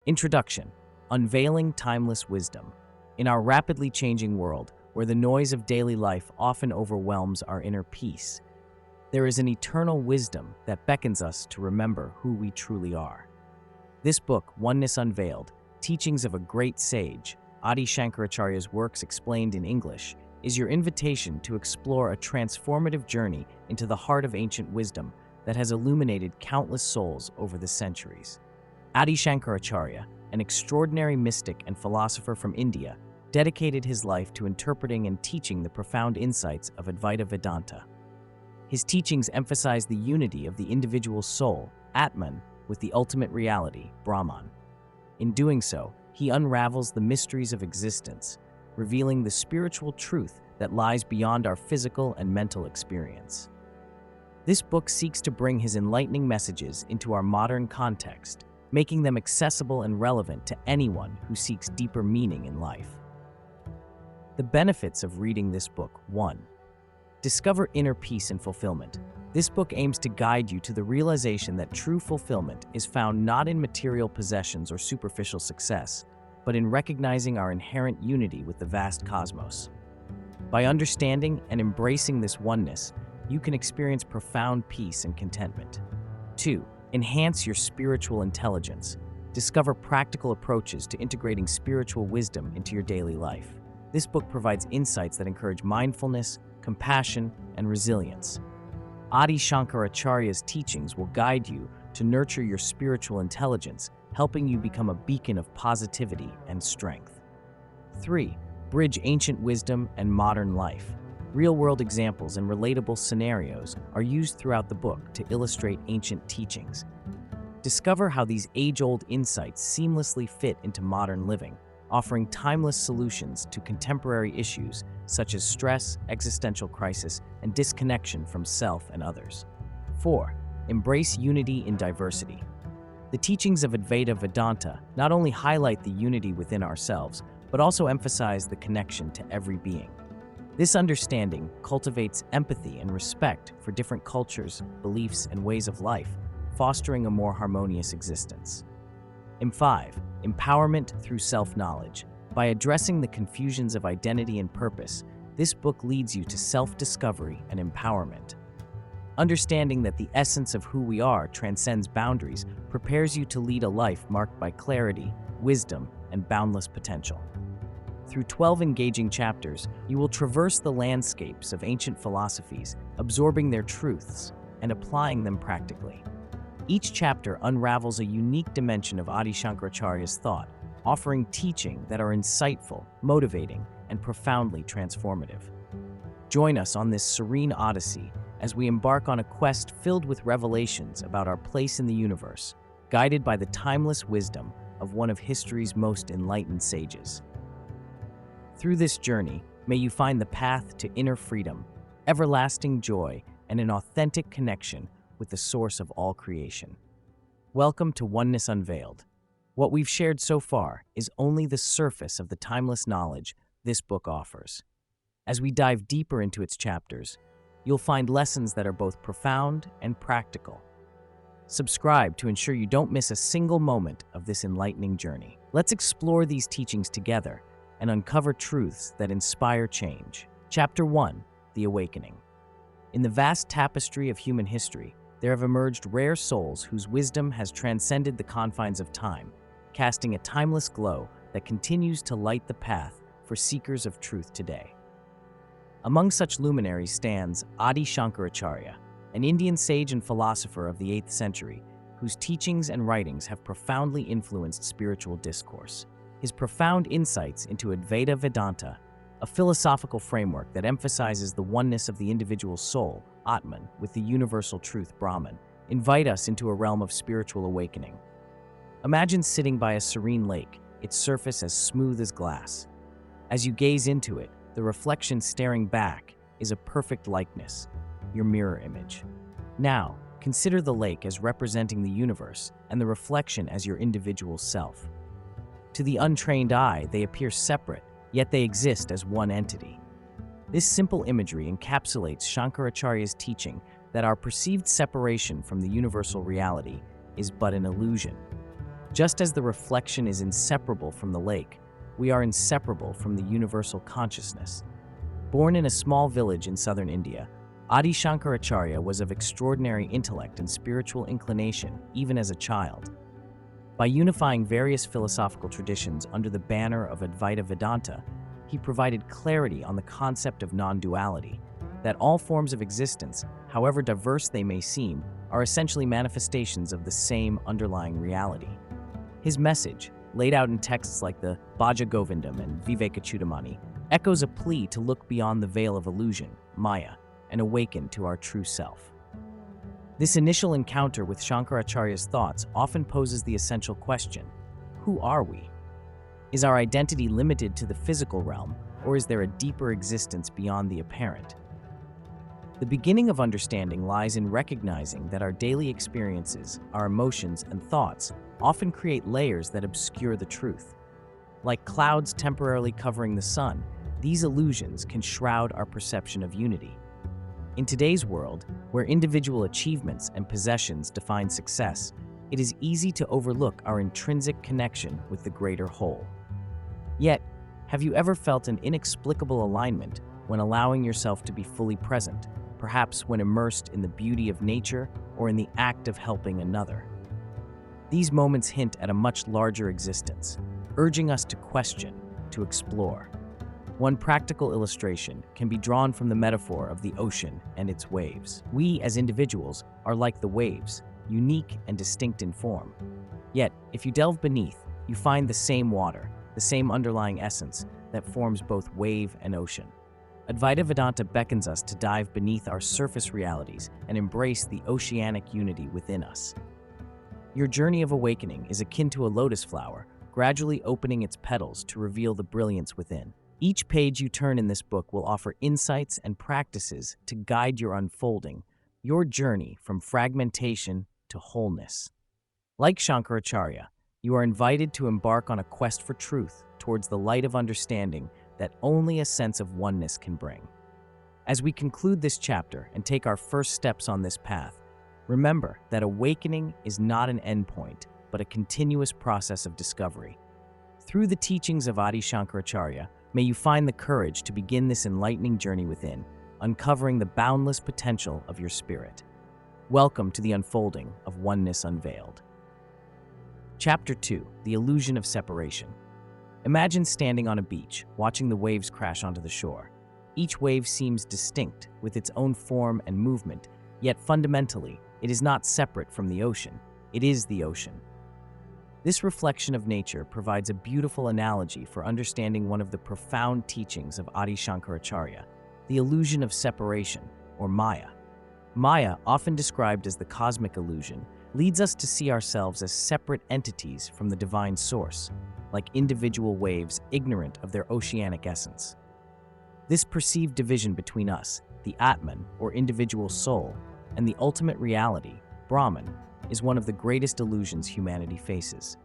Introduction: Unveiling Timeless Wisdom. In our rapidly changing world, where the noise of daily life often overwhelms our inner peace, there is an eternal wisdom that beckons us to remember who we truly are. This book, Oneness Unveiled, Teachings of a Great Sage, Adi Shankaracharya's works explained in English, is your invitation to explore a transformative journey into the heart of ancient wisdom that has illuminated countless souls over the centuries. Adi Shankaracharya, an extraordinary mystic and philosopher from India, dedicated his life to interpreting and teaching the profound insights of Advaita Vedanta. His teachings emphasize the unity of the individual soul, atman, with the ultimate reality, Brahman. In doing so, he unravels the mysteries of existence, revealing the spiritual truth that lies beyond our physical and mental experience. This book seeks to bring his enlightening messages into our modern context, making them accessible and relevant to anyone who seeks deeper meaning in life. The benefits of reading this book: 1. Discover inner peace and fulfillment. This book aims to guide you to the realization that true fulfillment is found not in material possessions or superficial success, but in recognizing our inherent unity with the vast cosmos. By understanding and embracing this oneness, you can experience profound peace and contentment. 2. Enhance your spiritual intelligence. Discover practical approaches to integrating spiritual wisdom into your daily life. This book provides insights that encourage mindfulness, compassion, and resilience. Adi Shankaracharya's teachings will guide you to nurture your spiritual intelligence, helping you become a beacon of positivity and strength. 3. Bridge ancient wisdom and modern life. Real-world examples and relatable scenarios are used throughout the book to illustrate ancient teachings. Discover how these age-old insights seamlessly fit into modern living, offering timeless solutions to contemporary issues such as stress, existential crisis, and disconnection from self and others. 4. Embrace unity in diversity. The teachings of Advaita Vedanta not only highlight the unity within ourselves, but also emphasize the connection to every being. This understanding cultivates empathy and respect for different cultures, beliefs, and ways of life, fostering a more harmonious existence. 5. Empowerment through self-knowledge. By addressing the confusions of identity and purpose, this book leads you to self-discovery and empowerment. Understanding that the essence of who we are transcends boundaries prepares you to lead a life marked by clarity, wisdom, and boundless potential. Through 12 engaging chapters, you will traverse the landscapes of ancient philosophies, absorbing their truths and applying them practically. Each chapter unravels a unique dimension of Adi Shankaracharya's thought, offering teaching that are insightful, motivating, and profoundly transformative. Join us on this serene odyssey as we embark on a quest filled with revelations about our place in the universe, guided by the timeless wisdom of one of history's most enlightened sages. Through this journey, may you find the path to inner freedom, everlasting joy, and an authentic connection with the source of all creation. Welcome to Oneness Unveiled. What we've shared so far is only the surface of the timeless knowledge this book offers. As we dive deeper into its chapters, you'll find lessons that are both profound and practical. Subscribe to ensure you don't miss a single moment of this enlightening journey. Let's explore these teachings together and uncover truths that inspire change. Chapter 1: The Awakening. In the vast tapestry of human history, there have emerged rare souls whose wisdom has transcended the confines of time, casting a timeless glow that continues to light the path for seekers of truth today. Among such luminaries stands Adi Shankaracharya, an Indian sage and philosopher of the 8th century, whose teachings and writings have profoundly influenced spiritual discourse. His profound insights into Advaita Vedanta, a philosophical framework that emphasizes the oneness of the individual soul, atman, with the universal truth, Brahman, invite us into a realm of spiritual awakening. Imagine sitting by a serene lake, its surface as smooth as glass. As you gaze into it, the reflection staring back is a perfect likeness, your mirror image. Now, consider the lake as representing the universe and the reflection as your individual self. To the untrained eye, they appear separate, yet they exist as one entity. This simple imagery encapsulates Shankaracharya's teaching that our perceived separation from the universal reality is but an illusion. Just as the reflection is inseparable from the lake, we are inseparable from the universal consciousness. Born in a small village in southern India, Adi Shankaracharya was of extraordinary intellect and spiritual inclination even as a child. By unifying various philosophical traditions under the banner of Advaita Vedanta, he provided clarity on the concept of non-duality, that all forms of existence, however diverse they may seem, are essentially manifestations of the same underlying reality. His message, laid out in texts like the Bhaja Govindam and Vivekachudamani, echoes a plea to look beyond the veil of illusion, Maya, and awaken to our true self. This initial encounter with Shankaracharya's thoughts often poses the essential question: who are we? Is our identity limited to the physical realm, or is there a deeper existence beyond the apparent? The beginning of understanding lies in recognizing that our daily experiences, our emotions, and thoughts often create layers that obscure the truth. Like clouds temporarily covering the sun, these illusions can shroud our perception of unity. In today's world, where individual achievements and possessions define success, it is easy to overlook our intrinsic connection with the greater whole. Yet, have you ever felt an inexplicable alignment when allowing yourself to be fully present, perhaps when immersed in the beauty of nature or in the act of helping another? These moments hint at a much larger existence, urging us to question, to explore. One practical illustration can be drawn from the metaphor of the ocean and its waves. We, as individuals, are like the waves, unique and distinct in form. Yet, if you delve beneath, you find the same water, the same underlying essence that forms both wave and ocean. Advaita Vedanta beckons us to dive beneath our surface realities and embrace the oceanic unity within us. Your journey of awakening is akin to a lotus flower, gradually opening its petals to reveal the brilliance within. Each page you turn in this book will offer insights and practices to guide your unfolding, your journey from fragmentation to wholeness. Like Shankaracharya, you are invited to embark on a quest for truth towards the light of understanding that only a sense of oneness can bring. As we conclude this chapter and take our first steps on this path, remember that awakening is not an endpoint, but a continuous process of discovery. Through the teachings of Adi Shankaracharya, may you find the courage to begin this enlightening journey within, uncovering the boundless potential of your spirit. Welcome to the unfolding of Oneness Unveiled. Chapter 2: The Illusion of Separation. Imagine standing on a beach, watching the waves crash onto the shore. Each wave seems distinct, with its own form and movement, yet fundamentally, it is not separate from the ocean. It is the ocean. This reflection of nature provides a beautiful analogy for understanding one of the profound teachings of Adi Shankaracharya, the illusion of separation, or Maya. Maya, often described as the cosmic illusion, leads us to see ourselves as separate entities from the divine source, like individual waves ignorant of their oceanic essence. This perceived division between us, the atman, or individual soul, and the ultimate reality, Brahman, is one of the greatest illusions humanity faces.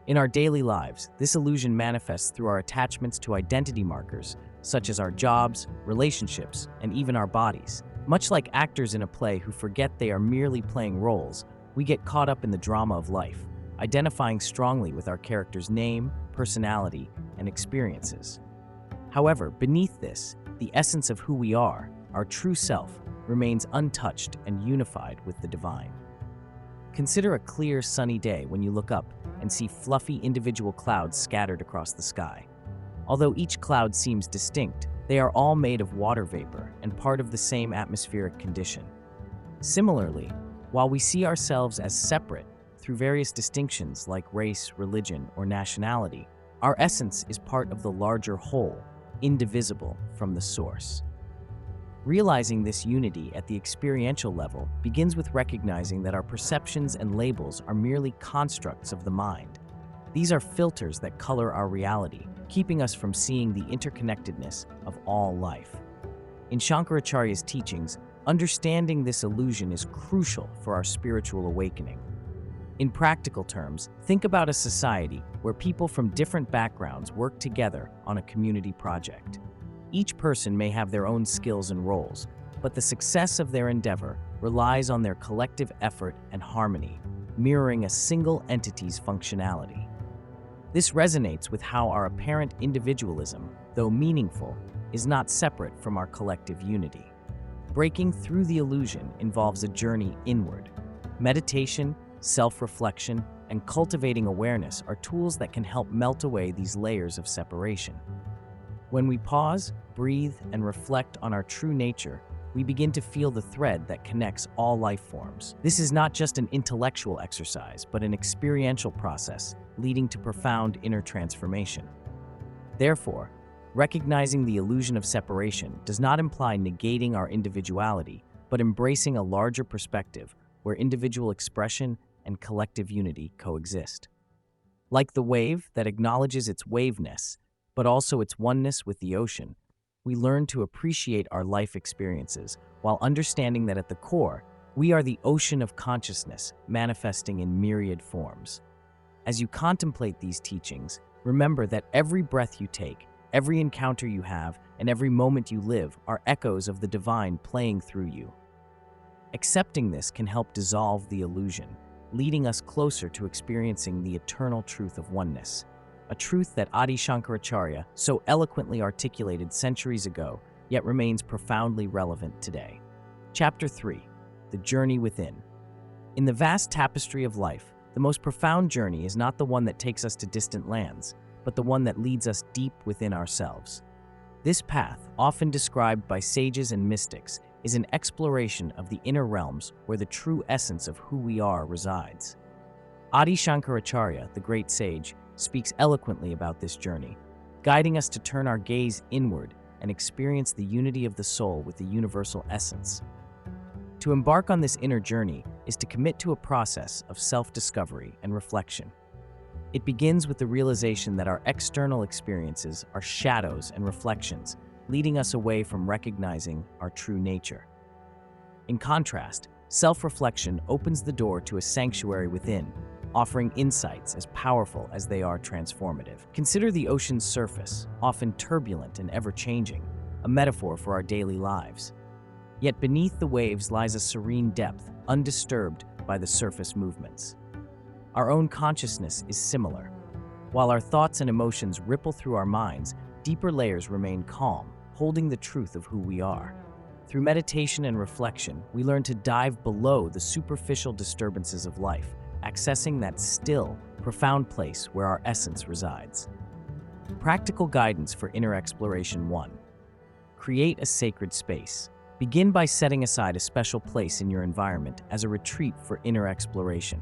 In our daily lives, this illusion manifests through our attachments to identity markers, such as our jobs, relationships, and even our bodies. Much like actors in a play who forget they are merely playing roles, we get caught up in the drama of life, identifying strongly with our character's name, personality, and experiences. However, beneath this, the essence of who we are, our true self, remains untouched and unified with the divine. Consider a clear, sunny day when you look up and see fluffy individual clouds scattered across the sky. Although each cloud seems distinct, they are all made of water vapor and part of the same atmospheric condition. Similarly, while we see ourselves as separate through various distinctions like race, religion, or nationality, our essence is part of the larger whole, indivisible from the source. Realizing this unity at the experiential level begins with recognizing that our perceptions and labels are merely constructs of the mind. These are filters that color our reality, keeping us from seeing the interconnectedness of all life. In Shankaracharya's teachings, understanding this illusion is crucial for our spiritual awakening. In practical terms, think about a society where people from different backgrounds work together on a community project. Each person may have their own skills and roles, but the success of their endeavor relies on their collective effort and harmony. mirroring a single entity's functionality. This resonates with how our apparent individualism, though meaningful, is not separate from our collective unity. Breaking through the illusion involves a journey inward. Meditation, self-reflection, and cultivating awareness are tools that can help melt away these layers of separation. When we pause, breathe, and reflect on our true nature, we begin to feel the thread that connects all life forms. This is not just an intellectual exercise, but an experiential process leading to profound inner transformation. Therefore, recognizing the illusion of separation does not imply negating our individuality, but embracing a larger perspective where individual expression and collective unity coexist. Like the wave that acknowledges its waveness, but also its oneness with the ocean, we learn to appreciate our life experiences while understanding that at the core, we are the ocean of consciousness manifesting in myriad forms. As you contemplate these teachings, remember that every breath you take, every encounter you have, and every moment you live are echoes of the divine playing through you. Accepting this can help dissolve the illusion, leading us closer to experiencing the eternal truth of oneness, a truth that Adi Shankaracharya so eloquently articulated centuries ago, yet remains profoundly relevant today. Chapter 3. The Journey Within. In the vast tapestry of life, the most profound journey is not the one that takes us to distant lands, but the one that leads us deep within ourselves. This path, often described by sages and mystics, is an exploration of the inner realms where the true essence of who we are resides. Adi Shankaracharya, the great sage, speaks eloquently about this journey, guiding us to turn our gaze inward and experience the unity of the soul with the universal essence. To embark on this inner journey is to commit to a process of self-discovery and reflection. It begins with the realization that our external experiences are shadows and reflections, leading us away from recognizing our true nature. In contrast, self-reflection opens the door to a sanctuary within, offering insights as powerful as they are transformative. Consider the ocean's surface, often turbulent and ever-changing, a metaphor for our daily lives. Yet beneath the waves lies a serene depth, undisturbed by the surface movements. Our own consciousness is similar. While our thoughts and emotions ripple through our minds, deeper layers remain calm, holding the truth of who we are. Through meditation and reflection, we learn to dive below the superficial disturbances of life, accessing that still, profound place where our essence resides. Practical guidance for inner exploration 1. Create a sacred space. Begin by setting aside a special place in your environment as a retreat for inner exploration.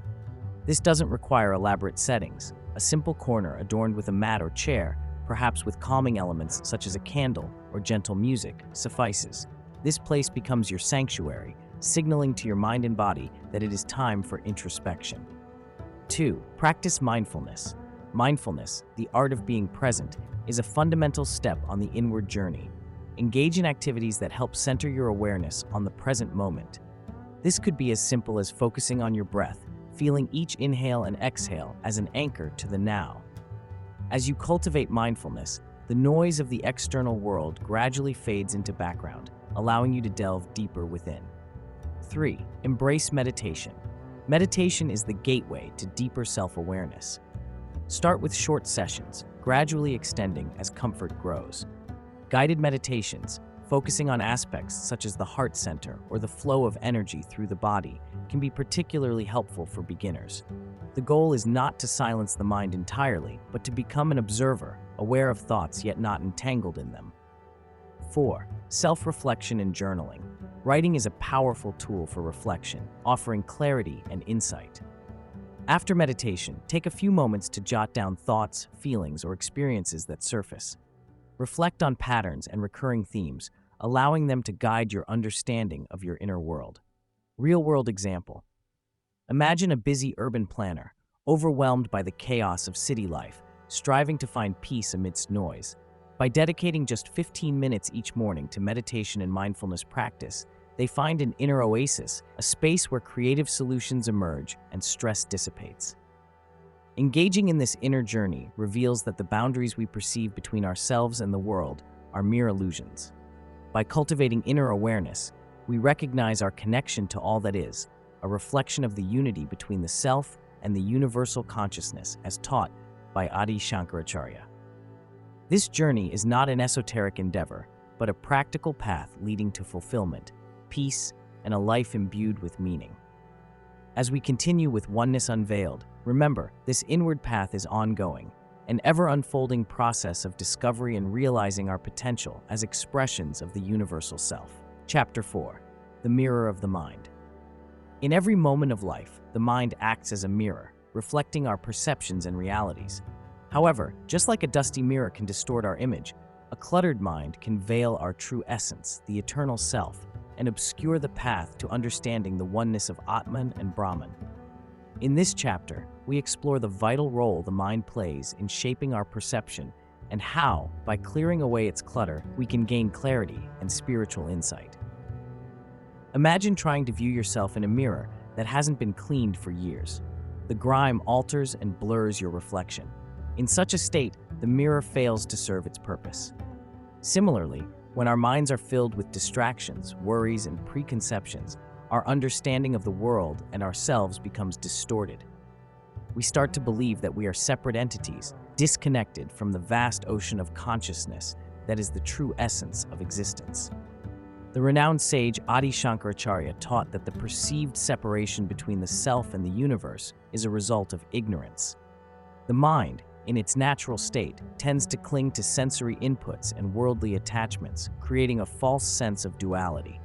This doesn't require elaborate settings. A simple corner adorned with a mat or chair, perhaps with calming elements such as a candle or gentle music, suffices. This place becomes your sanctuary, signaling to your mind and body that it is time for introspection. 2. Practice mindfulness. Mindfulness, the art of being present, is a fundamental step on the inward journey. Engage in activities that help center your awareness on the present moment. This could be as simple as focusing on your breath, feeling each inhale and exhale as an anchor to the now. As you cultivate mindfulness, the noise of the external world gradually fades into background, allowing you to delve deeper within. 3. Embrace meditation. Meditation is the gateway to deeper self-awareness. Start with short sessions, gradually extending as comfort grows. Guided meditations, focusing on aspects such as the heart center or the flow of energy through the body, can be particularly helpful for beginners. The goal is not to silence the mind entirely, but to become an observer, aware of thoughts yet not entangled in them. 4. Self-reflection and journaling. Writing is a powerful tool for reflection, offering clarity and insight. After meditation, take a few moments to jot down thoughts, feelings, or experiences that surface. Reflect on patterns and recurring themes, allowing them to guide your understanding of your inner world. Real-world example. Imagine a busy urban planner, overwhelmed by the chaos of city life, striving to find peace amidst noise. By dedicating just 15 minutes each morning to meditation and mindfulness practice, they find an inner oasis, a space where creative solutions emerge and stress dissipates. Engaging in this inner journey reveals that the boundaries we perceive between ourselves and the world are mere illusions. By cultivating inner awareness, we recognize our connection to all that is, a reflection of the unity between the self and the universal consciousness as taught by Adi Shankaracharya. This journey is not an esoteric endeavor, but a practical path leading to fulfillment, peace, and a life imbued with meaning. As we continue with Oneness Unveiled, remember, this inward path is ongoing, an ever-unfolding process of discovery and realizing our potential as expressions of the universal self. Chapter 4. The Mirror of the Mind. In every moment of life, the mind acts as a mirror, reflecting our perceptions and realities. However, just like a dusty mirror can distort our image, a cluttered mind can veil our true essence, the eternal self, and obscure the path to understanding the oneness of Atman and Brahman. In this chapter, we explore the vital role the mind plays in shaping our perception and how, by clearing away its clutter, we can gain clarity and spiritual insight. Imagine trying to view yourself in a mirror that hasn't been cleaned for years. The grime alters and blurs your reflection. In such a state, the mirror fails to serve its purpose. Similarly, when our minds are filled with distractions, worries, and preconceptions, our understanding of the world and ourselves becomes distorted. We start to believe that we are separate entities, disconnected from the vast ocean of consciousness that is the true essence of existence. The renowned sage Adi Shankaracharya taught that the perceived separation between the self and the universe is a result of ignorance. The mind, in its natural state, tends to cling to sensory inputs and worldly attachments, creating a false sense of duality.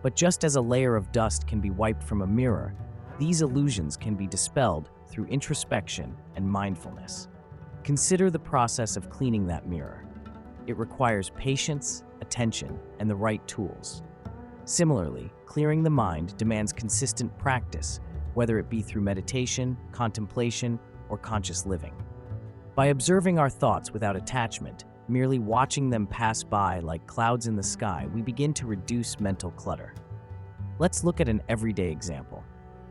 But just as a layer of dust can be wiped from a mirror, these illusions can be dispelled through introspection and mindfulness. Consider the process of cleaning that mirror. It requires patience, attention, and the right tools. Similarly, clearing the mind demands consistent practice, whether it be through meditation, contemplation, or conscious living. By observing our thoughts without attachment, merely watching them pass by like clouds in the sky, we begin to reduce mental clutter. Let's look at an everyday example.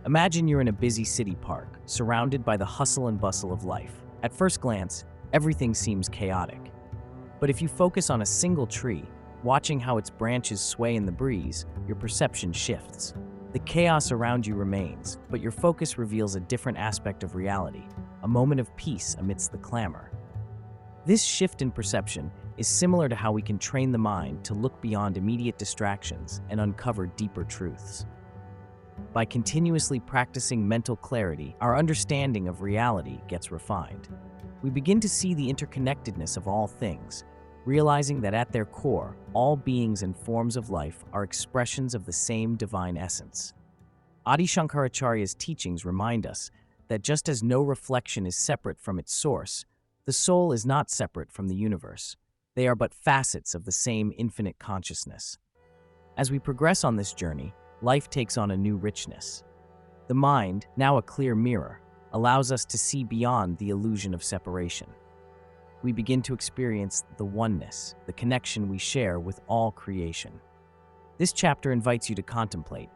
Imagine you're in a busy city park, surrounded by the hustle and bustle of life. At first glance, everything seems chaotic. But if you focus on a single tree, watching how its branches sway in the breeze, your perception shifts. The chaos around you remains, but your focus reveals a different aspect of reality, a moment of peace amidst the clamor. This shift in perception is similar to how we can train the mind to look beyond immediate distractions and uncover deeper truths. By continuously practicing mental clarity, our understanding of reality gets refined. We begin to see the interconnectedness of all things, realizing that at their core, all beings and forms of life are expressions of the same divine essence. Adi Shankaracharya's teachings remind us that just as no reflection is separate from its source, the soul is not separate from the universe. They are but facets of the same infinite consciousness. As we progress on this journey, life takes on a new richness. The mind, now a clear mirror, allows us to see beyond the illusion of separation. We begin to experience the oneness, the connection we share with all creation. This chapter invites you to contemplate: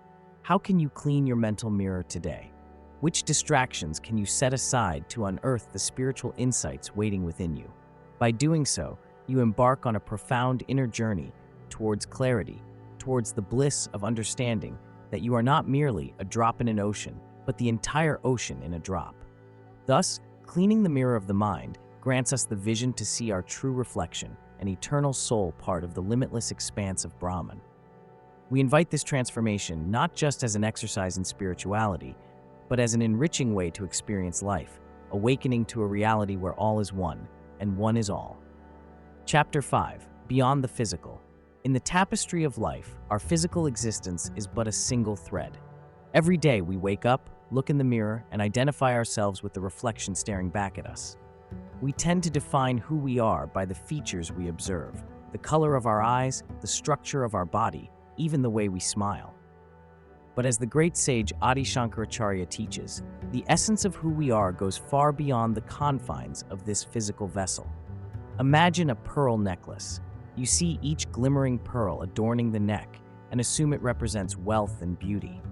how can you clean your mental mirror today? Which distractions can you set aside to unearth the spiritual insights waiting within you? By doing so, you embark on a profound inner journey towards clarity, towards the bliss of understanding that you are not merely a drop in an ocean, but the entire ocean in a drop. Thus, cleaning the mirror of the mind grants us the vision to see our true reflection, an eternal soul part of the limitless expanse of Brahman. We invite this transformation not just as an exercise in spirituality, but as an enriching way to experience life, awakening to a reality where all is one, and one is all. Chapter 5. Beyond the Physical. In the tapestry of life, our physical existence is but a single thread. Every day we wake up, look in the mirror, and identify ourselves with the reflection staring back at us. We tend to define who we are by the features we observe, the color of our eyes, the structure of our body, even the way we smile. But as the great sage Adi Shankaracharya teaches, the essence of who we are goes far beyond the confines of this physical vessel. Imagine a pearl necklace. You see each glimmering pearl adorning the neck and assume it represents wealth and beauty.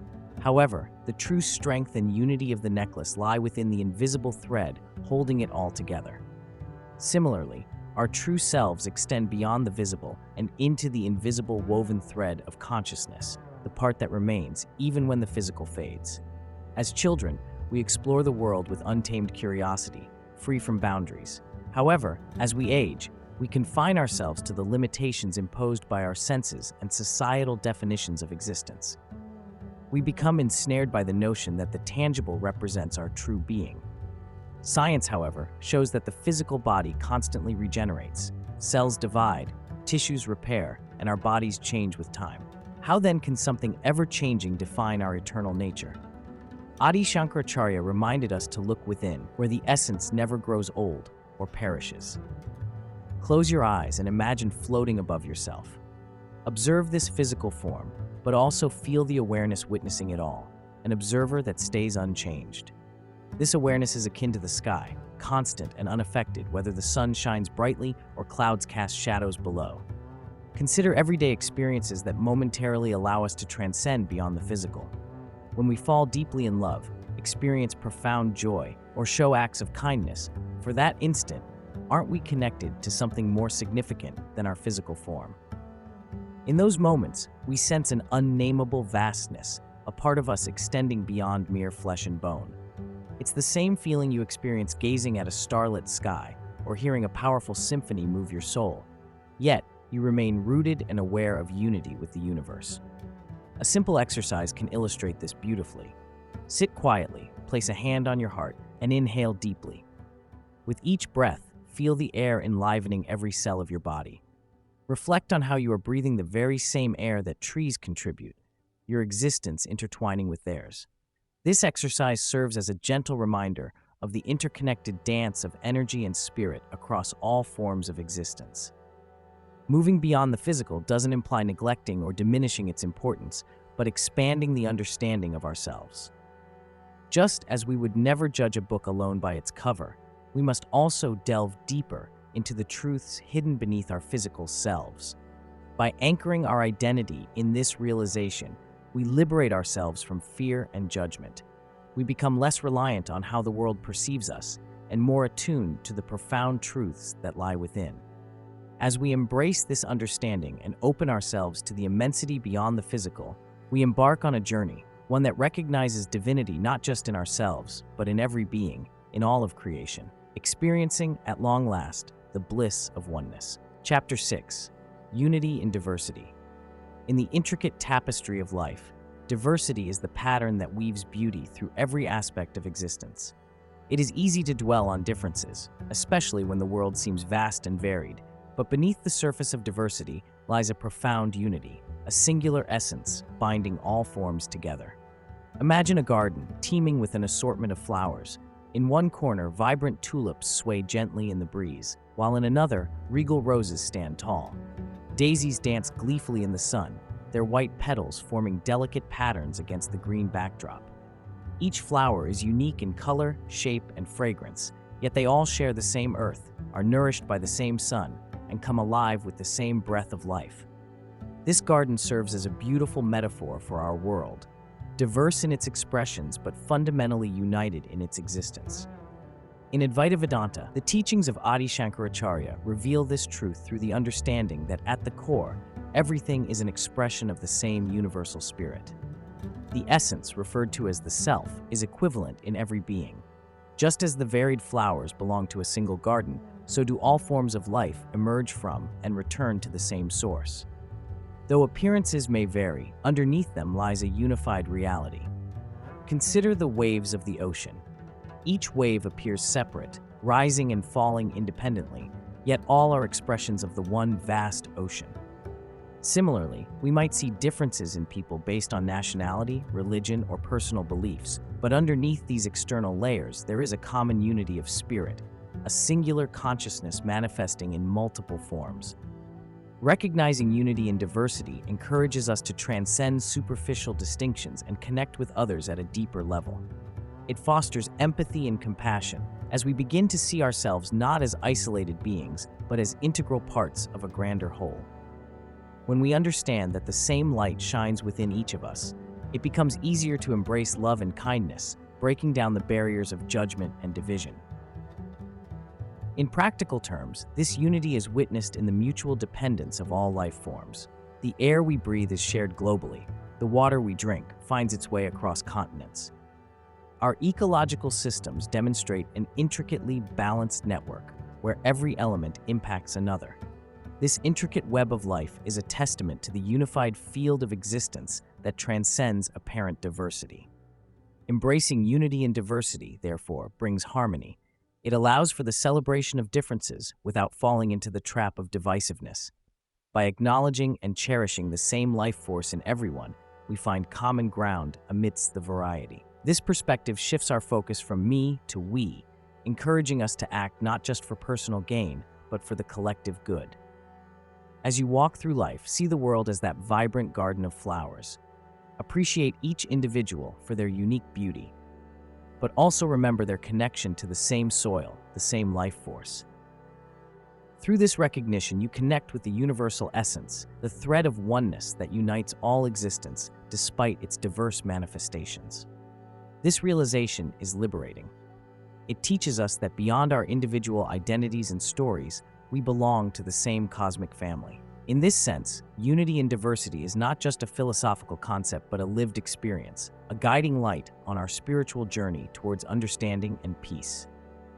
However, the true strength and unity of the necklace lie within the invisible thread holding it all together. Similarly, our true selves extend beyond the visible and into the invisible woven thread of consciousness, the part that remains even when the physical fades. As children, we explore the world with untamed curiosity, free from boundaries. However, as we age, we confine ourselves to the limitations imposed by our senses and societal definitions of existence. We become ensnared by the notion that the tangible represents our true being. Science, however, shows that the physical body constantly regenerates, cells divide, tissues repair, and our bodies change with time. How then can something ever-changing define our eternal nature? Adi Shankaracharya reminded us to look within, where the essence never grows old or perishes. Close your eyes and imagine floating above yourself. Observe this physical form, but also feel the awareness witnessing it all, an observer that stays unchanged. This awareness is akin to the sky, constant and unaffected whether the sun shines brightly or clouds cast shadows below. Consider everyday experiences that momentarily allow us to transcend beyond the physical. When we fall deeply in love, experience profound joy, or show acts of kindness, for that instant, aren't we connected to something more significant than our physical form? In those moments, we sense an unnameable vastness, a part of us extending beyond mere flesh and bone. It's the same feeling you experience gazing at a starlit sky or hearing a powerful symphony move your soul. Yet, you remain rooted and aware of unity with the universe. A simple exercise can illustrate this beautifully. Sit quietly, place a hand on your heart, and inhale deeply. With each breath, feel the air enlivening every cell of your body. Reflect on how you are breathing the very same air that trees contribute, your existence intertwining with theirs. This exercise serves as a gentle reminder of the interconnected dance of energy and spirit across all forms of existence. Moving beyond the physical doesn't imply neglecting or diminishing its importance, but expanding the understanding of ourselves. Just as we would never judge a book alone by its cover, we must also delve deeper into the truths hidden beneath our physical selves. By anchoring our identity in this realization, we liberate ourselves from fear and judgment. We become less reliant on how the world perceives us and more attuned to the profound truths that lie within. As we embrace this understanding and open ourselves to the immensity beyond the physical, we embark on a journey, one that recognizes divinity not just in ourselves, but in every being, in all of creation, experiencing, at long last, the bliss of oneness. Chapter 6. Unity in Diversity. In the intricate tapestry of life, diversity is the pattern that weaves beauty through every aspect of existence. It is easy to dwell on differences, especially when the world seems vast and varied, but beneath the surface of diversity lies a profound unity, a singular essence binding all forms together. Imagine a garden teeming with an assortment of flowers. In one corner, vibrant tulips sway gently in the breeze, while in another, regal roses stand tall. Daisies dance gleefully in the sun, their white petals forming delicate patterns against the green backdrop. Each flower is unique in color, shape, and fragrance, yet they all share the same earth, are nourished by the same sun, and come alive with the same breath of life. This garden serves as a beautiful metaphor for our world, diverse in its expressions but fundamentally united in its existence. In Advaita Vedanta, the teachings of Adi Shankaracharya reveal this truth through the understanding that at the core, everything is an expression of the same universal spirit. The essence, referred to as the self, is equivalent in every being. Just as the varied flowers belong to a single garden, so do all forms of life emerge from and return to the same source. Though appearances may vary, underneath them lies a unified reality. Consider the waves of the ocean. Each wave appears separate, rising and falling independently, yet all are expressions of the one vast ocean. Similarly, we might see differences in people based on nationality, religion, or personal beliefs, but underneath these external layers, there is a common unity of spirit, a singular consciousness manifesting in multiple forms. Recognizing unity in diversity encourages us to transcend superficial distinctions and connect with others at a deeper level. It fosters empathy and compassion as we begin to see ourselves not as isolated beings, but as integral parts of a grander whole. When we understand that the same light shines within each of us, it becomes easier to embrace love and kindness, breaking down the barriers of judgment and division. In practical terms, this unity is witnessed in the mutual dependence of all life forms. The air we breathe is shared globally. The water we drink finds its way across continents. Our ecological systems demonstrate an intricately balanced network where every element impacts another. This intricate web of life is a testament to the unified field of existence that transcends apparent diversity. Embracing unity and diversity, therefore, brings harmony. It allows for the celebration of differences without falling into the trap of divisiveness. By acknowledging and cherishing the same life force in everyone, we find common ground amidst the variety. This perspective shifts our focus from me to we, encouraging us to act not just for personal gain, but for the collective good. As you walk through life, see the world as that vibrant garden of flowers. Appreciate each individual for their unique beauty, but also remember their connection to the same soil, the same life force. Through this recognition, you connect with the universal essence, the thread of oneness that unites all existence despite its diverse manifestations. This realization is liberating. It teaches us that beyond our individual identities and stories, we belong to the same cosmic family. In this sense, unity and diversity is not just a philosophical concept but a lived experience, a guiding light on our spiritual journey towards understanding and peace.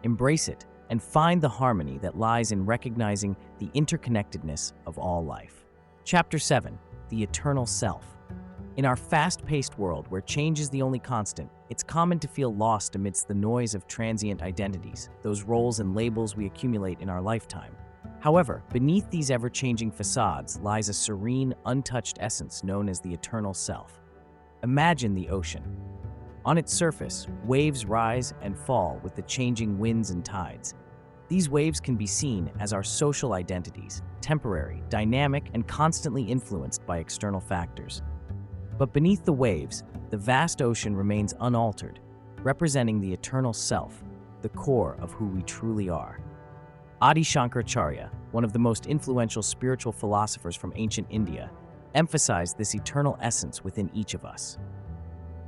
Embrace it and find the harmony that lies in recognizing the interconnectedness of all life. Chapter 7: The Eternal Self. In our fast-paced world where change is the only constant, it's common to feel lost amidst the noise of transient identities, those roles and labels we accumulate in our lifetime. However, beneath these ever-changing facades lies a serene, untouched essence known as the Eternal Self. Imagine the ocean. On its surface, waves rise and fall with the changing winds and tides. These waves can be seen as our social identities, temporary, dynamic, and constantly influenced by external factors. But beneath the waves, the vast ocean remains unaltered, representing the eternal self, the core of who we truly are. Adi Shankaracharya, one of the most influential spiritual philosophers from ancient India, emphasized this eternal essence within each of us.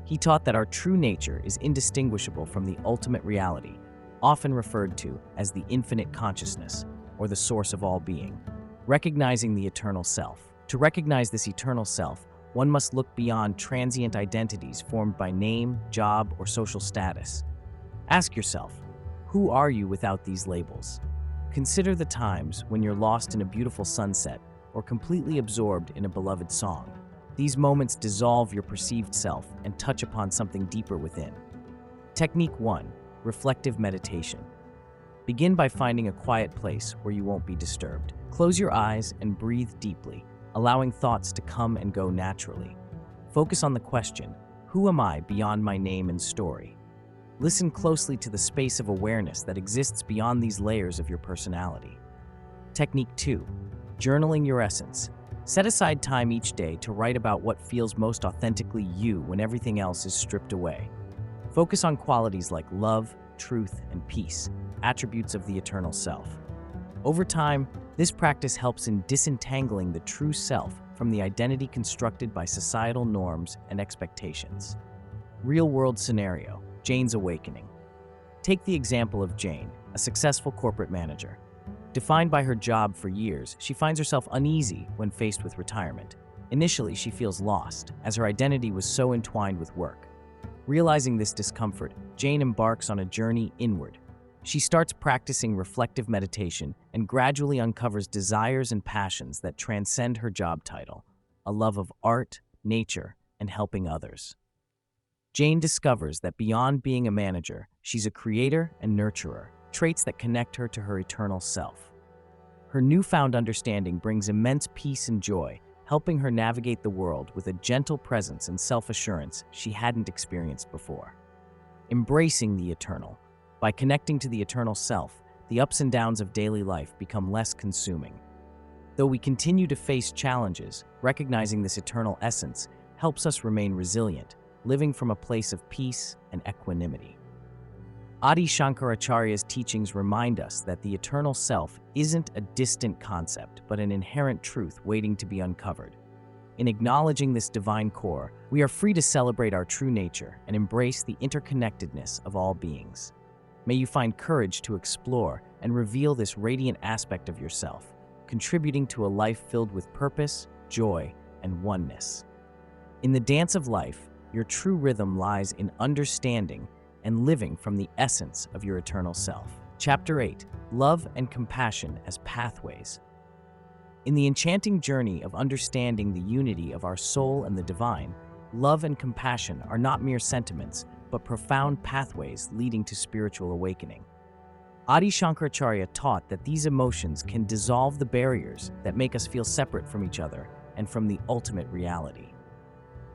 He taught that our true nature is indistinguishable from the ultimate reality, often referred to as the infinite consciousness, or the source of all being. Recognizing the eternal self. To recognize this eternal self, one must look beyond transient identities formed by name, job, or social status. Ask yourself, who are you without these labels? Consider the times when you're lost in a beautiful sunset or completely absorbed in a beloved song. These moments dissolve your perceived self and touch upon something deeper within. Technique 1: Reflective meditation. Begin by finding a quiet place where you won't be disturbed. Close your eyes and breathe deeply, allowing thoughts to come and go naturally. Focus on the question, who am I beyond my name and story? Listen closely to the space of awareness that exists beyond these layers of your personality. Technique 2: Journaling your essence. Set aside time each day to write about what feels most authentically you when everything else is stripped away. Focus on qualities like love, truth, and peace, attributes of the eternal self. Over time, this practice helps in disentangling the true self from the identity constructed by societal norms and expectations. Real-world scenario: Jane's awakening. Take the example of Jane, a successful corporate manager. Defined by her job for years, she finds herself uneasy when faced with retirement. Initially, she feels lost, as her identity was so entwined with work. Realizing this discomfort, Jane embarks on a journey inward. She starts practicing reflective meditation and gradually uncovers desires and passions that transcend her job title, a love of art, nature, and helping others. Jane discovers that beyond being a manager, she's a creator and nurturer, traits that connect her to her eternal self. Her newfound understanding brings immense peace and joy, helping her navigate the world with a gentle presence and self-assurance she hadn't experienced before. Embracing the eternal. By connecting to the eternal self, the ups and downs of daily life become less consuming. Though we continue to face challenges, recognizing this eternal essence helps us remain resilient, living from a place of peace and equanimity. Adi Shankaracharya's teachings remind us that the eternal self isn't a distant concept, but an inherent truth waiting to be uncovered. In acknowledging this divine core, we are free to celebrate our true nature and embrace the interconnectedness of all beings. May you find courage to explore and reveal this radiant aspect of yourself, contributing to a life filled with purpose, joy, and oneness. In the dance of life, your true rhythm lies in understanding and living from the essence of your eternal self. Chapter 8: Love and Compassion as Pathways. In the enchanting journey of understanding the unity of our soul and the divine, love and compassion are not mere sentiments, but profound pathways leading to spiritual awakening. Adi Shankaracharya taught that these emotions can dissolve the barriers that make us feel separate from each other and from the ultimate reality.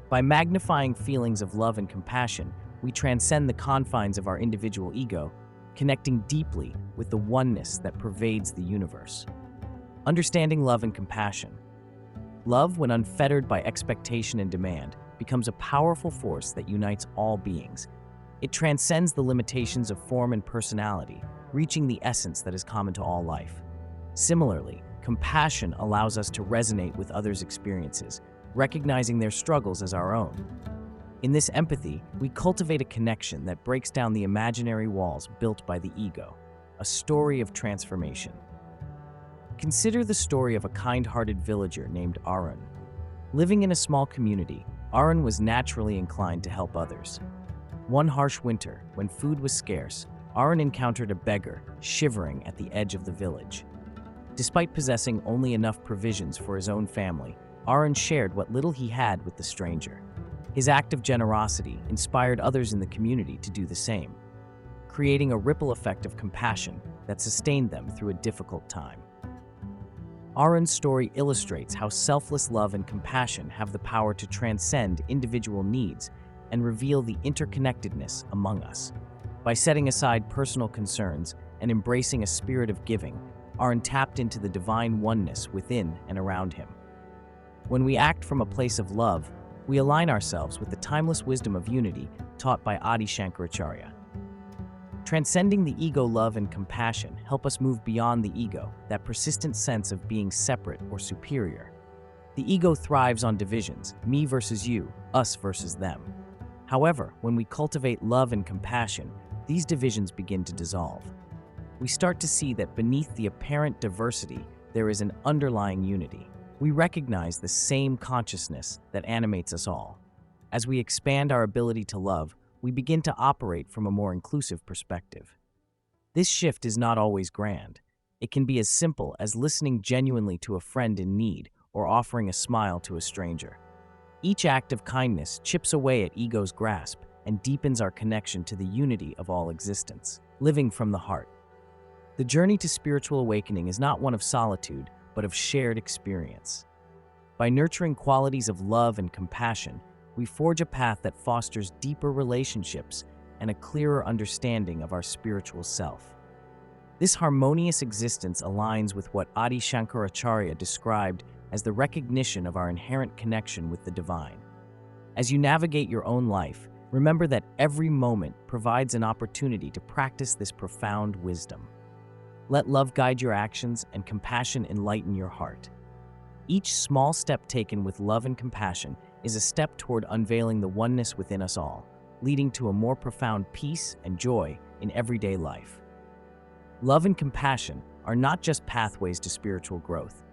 By magnifying feelings of love and compassion, we transcend the confines of our individual ego, connecting deeply with the oneness that pervades the universe. Understanding love and compassion. Love, when unfettered by expectation and demand, becomes a powerful force that unites all beings. It transcends the limitations of form and personality, reaching the essence that is common to all life. Similarly, compassion allows us to resonate with others' experiences, recognizing their struggles as our own. In this empathy, we cultivate a connection that breaks down the imaginary walls built by the ego, a story of transformation. Consider the story of a kind-hearted villager named Arun. Living in a small community, Arun was naturally inclined to help others. One harsh winter, when food was scarce, Arun encountered a beggar shivering at the edge of the village. Despite possessing only enough provisions for his own family, Arun shared what little he had with the stranger. His act of generosity inspired others in the community to do the same, creating a ripple effect of compassion that sustained them through a difficult time. Arun's story illustrates how selfless love and compassion have the power to transcend individual needs and reveal the interconnectedness among us. By setting aside personal concerns and embracing a spirit of giving, Arun tapped into the divine oneness within and around him. When we act from a place of love, we align ourselves with the timeless wisdom of unity taught by Adi Shankaracharya. Transcending the ego, love and compassion help us move beyond the ego, that persistent sense of being separate or superior. The ego thrives on divisions, me versus you, us versus them. However, when we cultivate love and compassion, these divisions begin to dissolve. We start to see that beneath the apparent diversity, there is an underlying unity. We recognize the same consciousness that animates us all. As we expand our ability to love, we begin to operate from a more inclusive perspective. This shift is not always grand. It can be as simple as listening genuinely to a friend in need or offering a smile to a stranger. Each act of kindness chips away at ego's grasp and deepens our connection to the unity of all existence, living from the heart. The journey to spiritual awakening is not one of solitude, but of shared experience. By nurturing qualities of love and compassion, we forge a path that fosters deeper relationships and a clearer understanding of our spiritual self. This harmonious existence aligns with what Adi Shankaracharya described as the recognition of our inherent connection with the divine. As you navigate your own life, remember that every moment provides an opportunity to practice this profound wisdom. Let love guide your actions and compassion enlighten your heart. Each small step taken with love and compassion is a step toward unveiling the oneness within us all, leading to a more profound peace and joy in everyday life. Love and compassion are not just pathways to spiritual growth.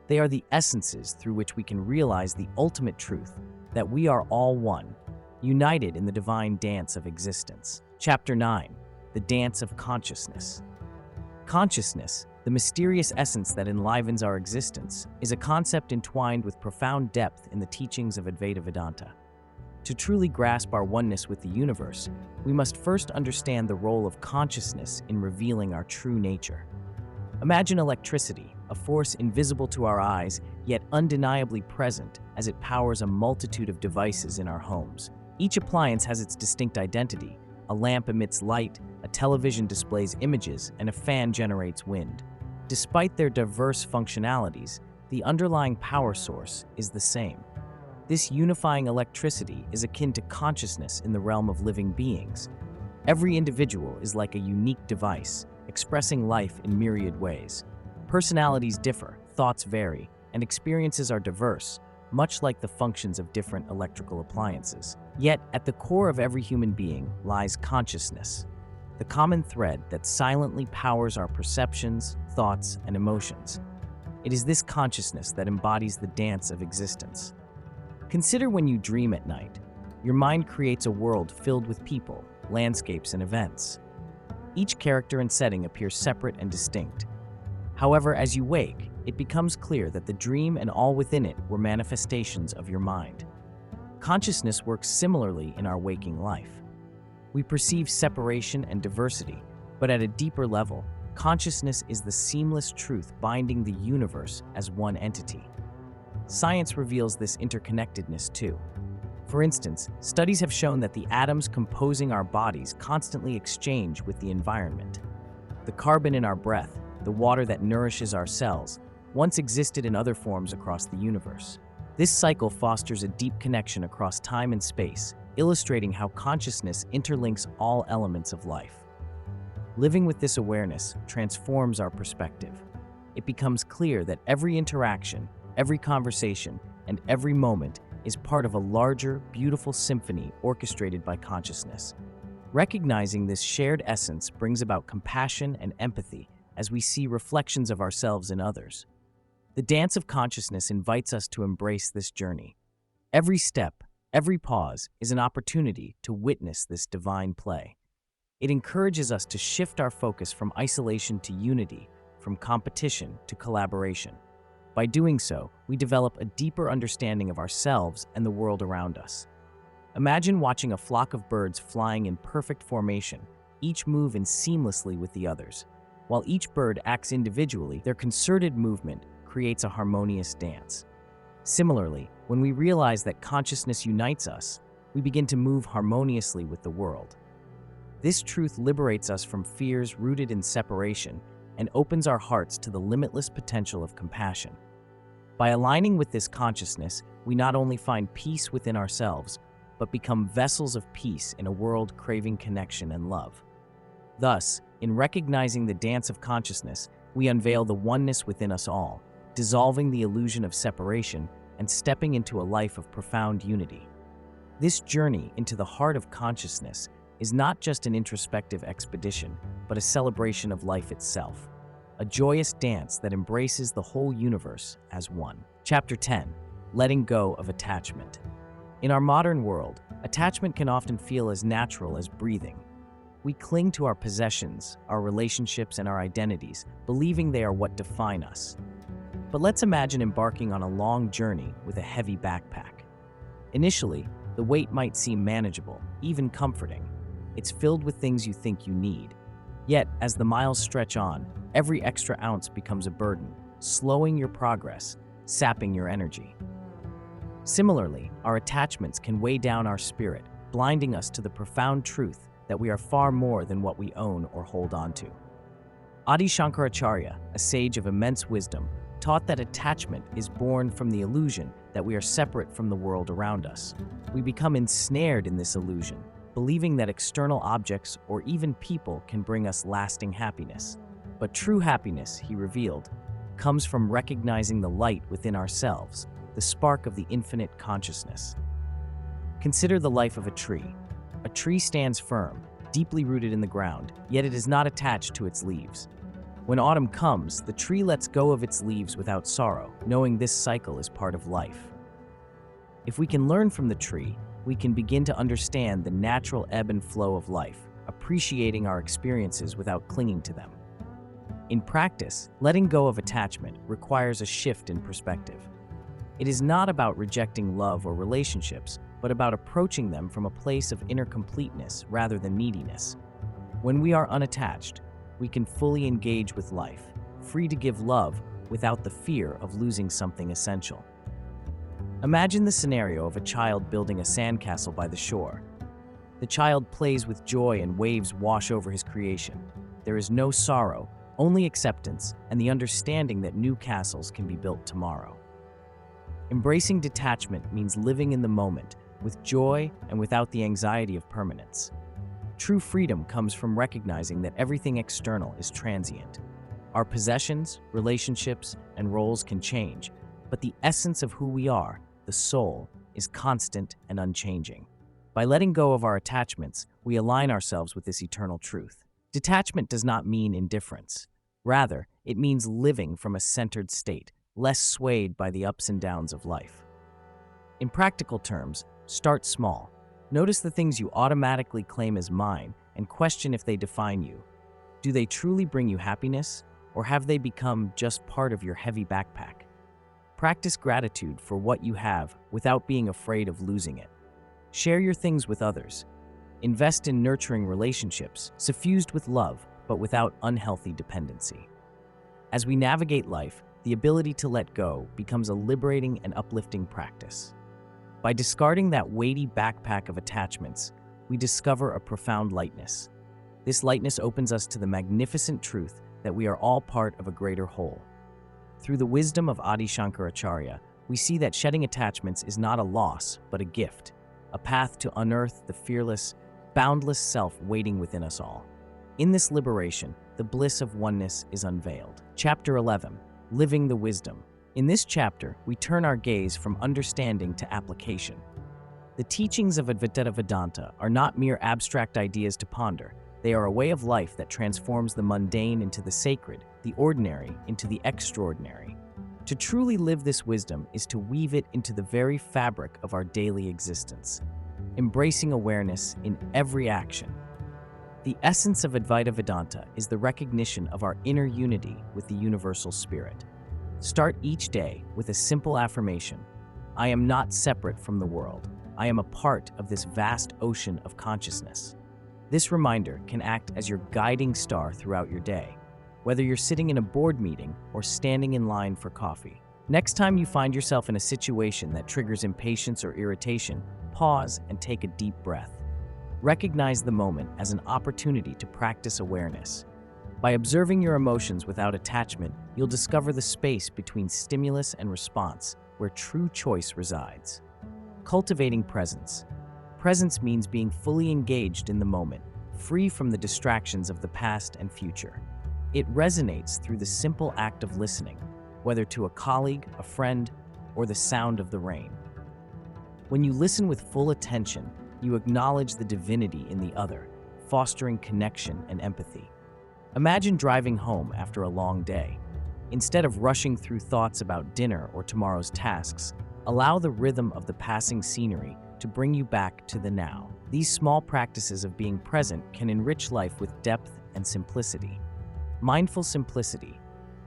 They are the essences through which we can realize the ultimate truth, that we are all one, united in the divine dance of existence. Chapter 9: The Dance of Consciousness. Consciousness, the mysterious essence that enlivens our existence, is a concept entwined with profound depth in the teachings of Advaita Vedanta. To truly grasp our oneness with the universe, we must first understand the role of consciousness in revealing our true nature. Imagine electricity, a force invisible to our eyes, yet undeniably present as it powers a multitude of devices in our homes. Each appliance has its distinct identity. A lamp emits light, a television displays images, and a fan generates wind. Despite their diverse functionalities, the underlying power source is the same. This unifying electricity is akin to consciousness in the realm of living beings. Every individual is like a unique device, expressing life in myriad ways. Personalities differ, thoughts vary, and experiences are diverse, much like the functions of different electrical appliances. Yet, at the core of every human being lies consciousness, the common thread that silently powers our perceptions, thoughts, and emotions. It is this consciousness that embodies the dance of existence. Consider when you dream at night. Your mind creates a world filled with people, landscapes, and events. Each character and setting appears separate and distinct. However, as you wake, it becomes clear that the dream and all within it were manifestations of your mind. Consciousness works similarly in our waking life. We perceive separation and diversity, but at a deeper level, consciousness is the seamless truth binding the universe as one entity. Science reveals this interconnectedness too. For instance, studies have shown that the atoms composing our bodies constantly exchange with the environment. The carbon in our breath, the water that nourishes our cells, once existed in other forms across the universe. This cycle fosters a deep connection across time and space, illustrating how consciousness interlinks all elements of life. Living with this awareness transforms our perspective. It becomes clear that every interaction, every conversation, and every moment is part of a larger, beautiful symphony orchestrated by consciousness. Recognizing this shared essence brings about compassion and empathy as we see reflections of ourselves in others. The dance of consciousness invites us to embrace this journey. Every step, every pause is an opportunity to witness this divine play. It encourages us to shift our focus from isolation to unity, from competition to collaboration. By doing so, we develop a deeper understanding of ourselves and the world around us. Imagine watching a flock of birds flying in perfect formation, each moving seamlessly with the others. While each bird acts individually, their concerted movement creates a harmonious dance. Similarly, when we realize that consciousness unites us, we begin to move harmoniously with the world. This truth liberates us from fears rooted in separation and opens our hearts to the limitless potential of compassion. By aligning with this consciousness, we not only find peace within ourselves, but become vessels of peace in a world craving connection and love. Thus, in recognizing the dance of consciousness, we unveil the oneness within us all, dissolving the illusion of separation and stepping into a life of profound unity. This journey into the heart of consciousness is not just an introspective expedition, but a celebration of life itself, a joyous dance that embraces the whole universe as one. Chapter 10. Letting Go of Attachment. In our modern world, attachment can often feel as natural as breathing. We cling to our possessions, our relationships, and our identities, believing they are what define us. But let's imagine embarking on a long journey with a heavy backpack. Initially, the weight might seem manageable, even comforting. It's filled with things you think you need. Yet, as the miles stretch on, every extra ounce becomes a burden, slowing your progress, sapping your energy. Similarly, our attachments can weigh down our spirit, blinding us to the profound truth that we are far more than what we own or hold on to. Adi Shankaracharya, a sage of immense wisdom, taught that attachment is born from the illusion that we are separate from the world around us. We become ensnared in this illusion, believing that external objects or even people can bring us lasting happiness. But true happiness, he revealed, comes from recognizing the light within ourselves, the spark of the infinite consciousness. Consider the life of a tree. A tree stands firm, deeply rooted in the ground, yet it is not attached to its leaves. When autumn comes, the tree lets go of its leaves without sorrow, knowing this cycle is part of life. If we can learn from the tree, we can begin to understand the natural ebb and flow of life, appreciating our experiences without clinging to them. In practice, letting go of attachment requires a shift in perspective. It is not about rejecting love or relationships, but about approaching them from a place of inner completeness rather than neediness. When we are unattached, we can fully engage with life, free to give love without the fear of losing something essential. Imagine the scenario of a child building a sandcastle by the shore. The child plays with joy and waves wash over his creation. There is no sorrow, only acceptance and the understanding that new castles can be built tomorrow. Embracing detachment means living in the moment, with joy and without the anxiety of permanence. True freedom comes from recognizing that everything external is transient. Our possessions, relationships, and roles can change, but the essence of who we are, the soul, is constant and unchanging. By letting go of our attachments, we align ourselves with this eternal truth. Detachment does not mean indifference. Rather, it means living from a centered state, less swayed by the ups and downs of life. In practical terms, start small. Notice the things you automatically claim as mine and question if they define you. Do they truly bring you happiness, or have they become just part of your heavy backpack? Practice gratitude for what you have without being afraid of losing it. Share your things with others. Invest in nurturing relationships, suffused with love, but without unhealthy dependency. As we navigate life, the ability to let go becomes a liberating and uplifting practice. By discarding that weighty backpack of attachments, we discover a profound lightness. This lightness opens us to the magnificent truth that we are all part of a greater whole. Through the wisdom of Adi Shankaracharya, we see that shedding attachments is not a loss, but a gift, a path to unearth the fearless, boundless self waiting within us all. In this liberation, the bliss of oneness is unveiled. Chapter 11, Living the Wisdom. In this chapter, we turn our gaze from understanding to application. The teachings of Advaita Vedanta are not mere abstract ideas to ponder. They are a way of life that transforms the mundane into the sacred, the ordinary into the extraordinary. To truly live this wisdom is to weave it into the very fabric of our daily existence, embracing awareness in every action. The essence of Advaita Vedanta is the recognition of our inner unity with the universal spirit. Start each day with a simple affirmation: I am not separate from the world. I am a part of this vast ocean of consciousness. This reminder can act as your guiding star throughout your day, whether you're sitting in a board meeting or standing in line for coffee. Next time you find yourself in a situation that triggers impatience or irritation, pause and take a deep breath. Recognize the moment as an opportunity to practice awareness. By observing your emotions without attachment, you'll discover the space between stimulus and response, where true choice resides. Cultivating presence. Presence means being fully engaged in the moment, free from the distractions of the past and future. It resonates through the simple act of listening, whether to a colleague, a friend, or the sound of the rain. When you listen with full attention, you acknowledge the divinity in the other, fostering connection and empathy. Imagine driving home after a long day. Instead of rushing through thoughts about dinner or tomorrow's tasks, allow the rhythm of the passing scenery to bring you back to the now. These small practices of being present can enrich life with depth and simplicity. Mindful simplicity.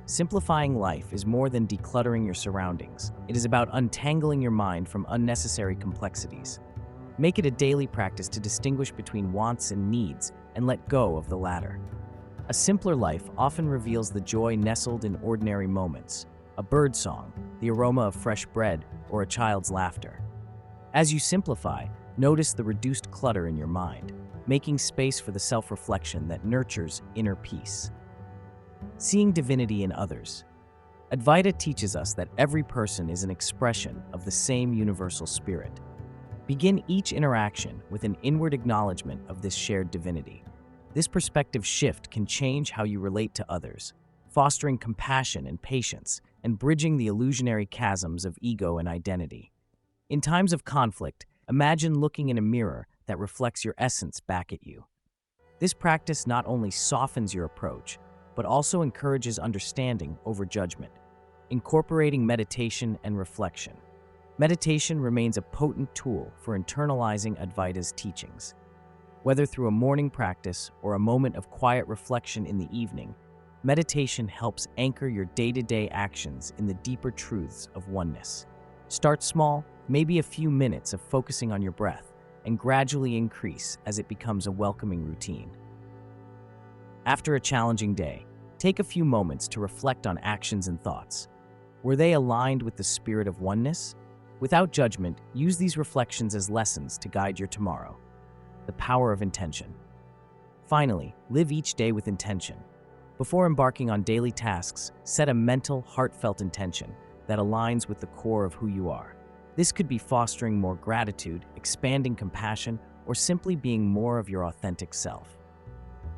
Simplifying life is more than decluttering your surroundings. It is about untangling your mind from unnecessary complexities. Make it a daily practice to distinguish between wants and needs and let go of the latter. A simpler life often reveals the joy nestled in ordinary moments: a bird song, the aroma of fresh bread, or a child's laughter. As you simplify, notice the reduced clutter in your mind, making space for the self-reflection that nurtures inner peace. Seeing divinity in others. Advaita teaches us that every person is an expression of the same universal spirit. Begin each interaction with an inward acknowledgement of this shared divinity. This perspective shift can change how you relate to others, fostering compassion and patience, and bridging the illusionary chasms of ego and identity. In times of conflict, imagine looking in a mirror that reflects your essence back at you. This practice not only softens your approach, but also encourages understanding over judgment, incorporating meditation and reflection. Meditation remains a potent tool for internalizing Advaita's teachings. Whether through a morning practice or a moment of quiet reflection in the evening, meditation helps anchor your day-to-day actions in the deeper truths of oneness. Start small, maybe a few minutes of focusing on your breath, and gradually increase as it becomes a welcoming routine. After a challenging day, take a few moments to reflect on actions and thoughts. Were they aligned with the spirit of oneness? Without judgment, use these reflections as lessons to guide your tomorrow. The power of intention. Finally, live each day with intention. Before embarking on daily tasks, set a mental, heartfelt intention that aligns with the core of who you are. This could be fostering more gratitude, expanding compassion, or simply being more of your authentic self.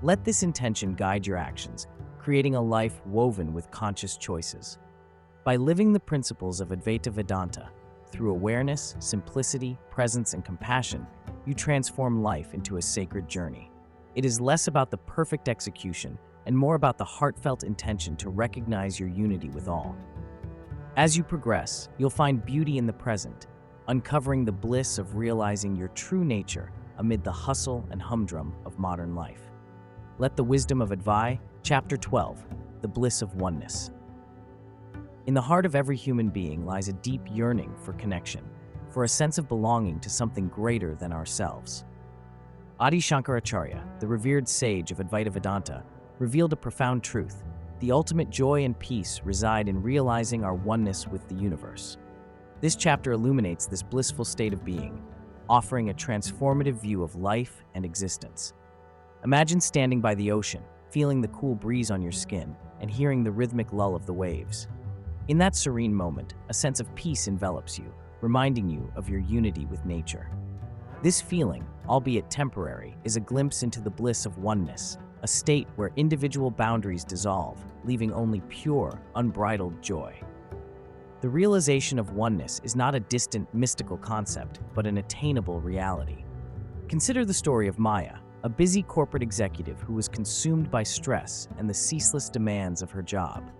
Let this intention guide your actions, creating a life woven with conscious choices. By living the principles of Advaita Vedanta, through awareness, simplicity, presence, and compassion, you transform life into a sacred journey. It is less about the perfect execution and more about the heartfelt intention to recognize your unity with all. As you progress, you'll find beauty in the present, uncovering the bliss of realizing your true nature amid the hustle and humdrum of modern life. Let the wisdom of Advaita, Chapter 12, The Bliss of Oneness. In the heart of every human being lies a deep yearning for connection, for a sense of belonging to something greater than ourselves. Adi Shankaracharya, the revered sage of Advaita Vedanta, revealed a profound truth. The ultimate joy and peace reside in realizing our oneness with the universe. This chapter illuminates this blissful state of being, offering a transformative view of life and existence. Imagine standing by the ocean, feeling the cool breeze on your skin, and hearing the rhythmic lull of the waves. In that serene moment, a sense of peace envelops you, reminding you of your unity with nature. This feeling, albeit temporary, is a glimpse into the bliss of oneness, a state where individual boundaries dissolve, leaving only pure, unbridled joy. The realization of oneness is not a distant, mystical concept, but an attainable reality. Consider the story of Maya, a busy corporate executive who was consumed by stress and the ceaseless demands of her job.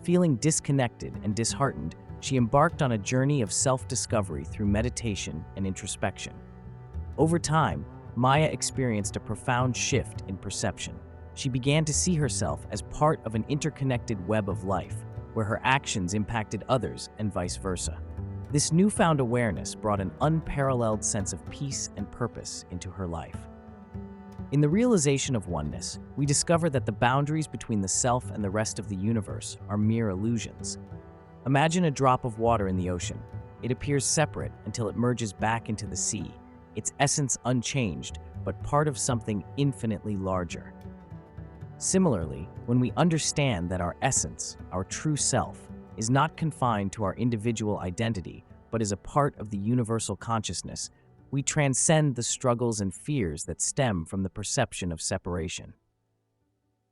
Feeling disconnected and disheartened, she embarked on a journey of self-discovery through meditation and introspection. Over time, Maya experienced a profound shift in perception. She began to see herself as part of an interconnected web of life, where her actions impacted others and vice versa. This newfound awareness brought an unparalleled sense of peace and purpose into her life. In the realization of oneness, we discover that the boundaries between the self and the rest of the universe are mere illusions. Imagine a drop of water in the ocean. It appears separate until it merges back into the sea, its essence unchanged, but part of something infinitely larger. Similarly, when we understand that our essence, our true self, is not confined to our individual identity, but is a part of the universal consciousness, we transcend the struggles and fears that stem from the perception of separation.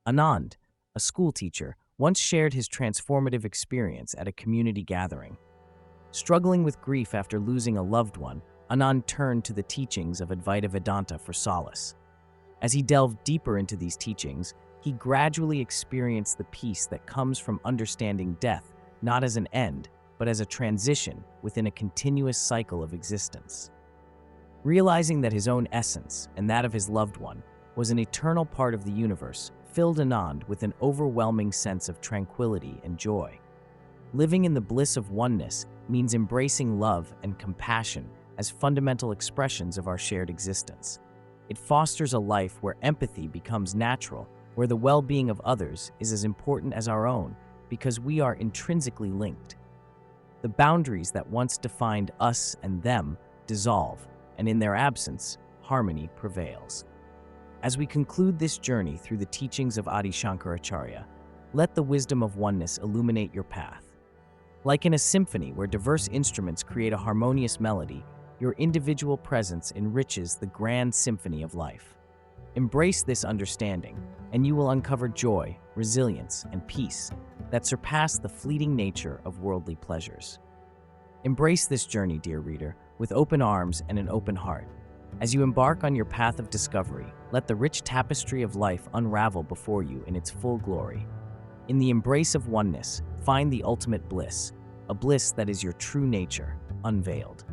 Anand, a schoolteacher, once shared his transformative experience at a community gathering. Struggling with grief after losing a loved one, Anand turned to the teachings of Advaita Vedanta for solace. As he delved deeper into these teachings, he gradually experienced the peace that comes from understanding death not as an end, but as a transition within a continuous cycle of existence. Realizing that his own essence and that of his loved one was an eternal part of the universe filled Anand with an overwhelming sense of tranquility and joy. Living in the bliss of oneness means embracing love and compassion as fundamental expressions of our shared existence. It fosters a life where empathy becomes natural, where the well-being of others is as important as our own, because we are intrinsically linked. The boundaries that once defined us and them dissolve, and in their absence, harmony prevails. As we conclude this journey through the teachings of Adi Shankaracharya, let the wisdom of oneness illuminate your path. Like in a symphony where diverse instruments create a harmonious melody, your individual presence enriches the grand symphony of life. Embrace this understanding, and you will uncover joy, resilience, and peace that surpass the fleeting nature of worldly pleasures. Embrace this journey, dear reader, with open arms and an open heart. As you embark on your path of discovery, let the rich tapestry of life unravel before you in its full glory. In the embrace of oneness, find the ultimate bliss, a bliss that is your true nature, unveiled.